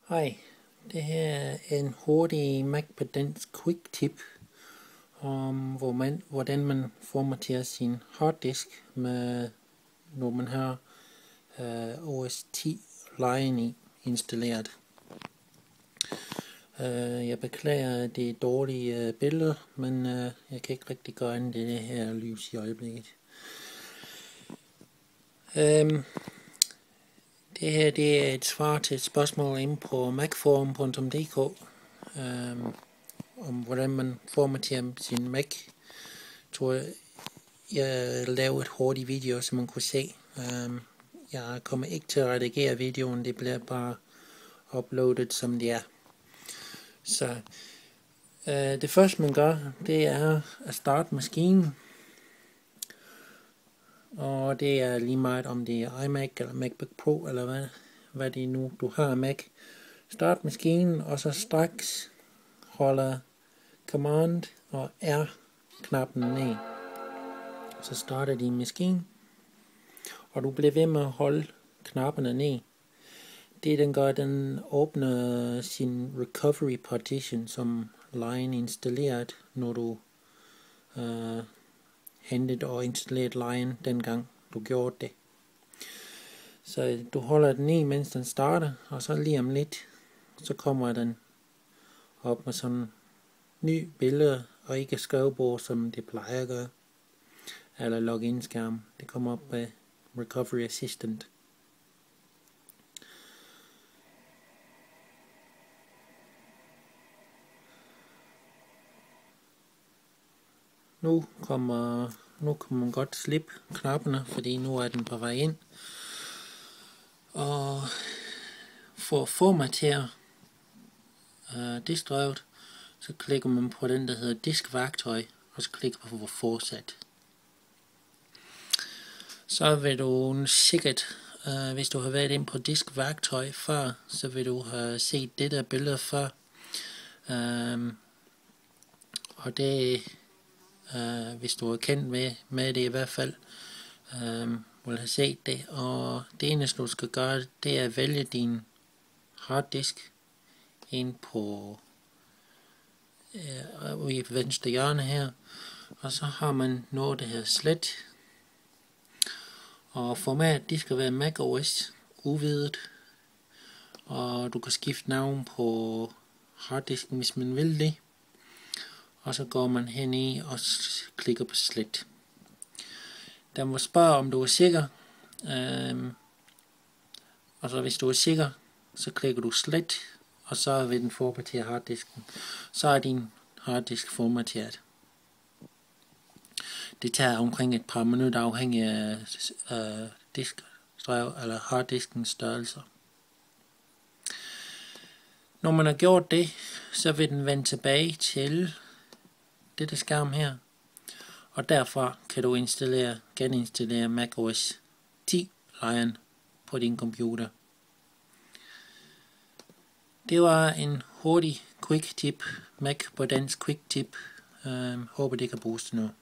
Hej, det her er en hurtig Mac på dansk quick tip om hvordan man formaterer sin harddisk med, når man har OS 10 Lion installeret. Jeg beklager det dårlige billeder, men jeg kan ikke rigtig gøre andet det her lys i øjeblikket. Det her det er et svar til et spørgsmål inde på macforum.dk om hvordan man formaterer sin Mac. Jeg lavede et hurtigt video, som man kunne se. Jeg kommer ikke til at redigere videoen, det bliver bare uploadet som det er. Så det første man gør, det er at starte maskinen. Og det er lige meget om det er iMac eller MacBook Pro eller hvad det er nu du har Mac. Start maskinen, og så straks holder Command og R knappen ned. Så starter din maskine, og du bliver ved med at holde knapperne ned. Det den gør, den åbner sin recovery partition, som Lion installeret, når du hentet og installeret Lion dengang du gjorde det. Så du holder den i, mens den starter, og så lige om lidt, så kommer den op med sådan ny billede, og ikke skrivebord, som det plejer at gøre, eller login skærm. Det kommer op med Recovery Assistant. Nu kan man godt slippe knapperne, fordi nu er den på vej ind. Og for at formatere diskdrevet, så klikker man på den, der hedder diskværktøj, og så klikker man på fortsæt. Så vil du sikkert, hvis du har været inde på diskværktøj før, så vil du have set det der billede før. Og det, hvis du er kendt med det i hvert fald, vil have set det. Og det eneste du skal gøre, det er at vælge din harddisk ind på i venstre hjørne her, og så har man noget der hedder slet, og format det skal være macOS uvidet, og du kan skifte navn på harddisken hvis man vil det, og så går man hen i og klikker på slet. Den må spørge om du er sikker, og så hvis du er sikker, så klikker du slet, og så vil den formatere harddisken. Så er din harddisk formateret. Det tager omkring et par minutter afhængig af diskdrev eller harddiskens størrelse. Når man har gjort det, så vil den vende tilbage til dette skærm her, og derfra kan du geninstallere macOS 10 Lion på din computer. Det var en hurtig quick tip, Mac på dansk quick tip. Håber det kan bruges til noget.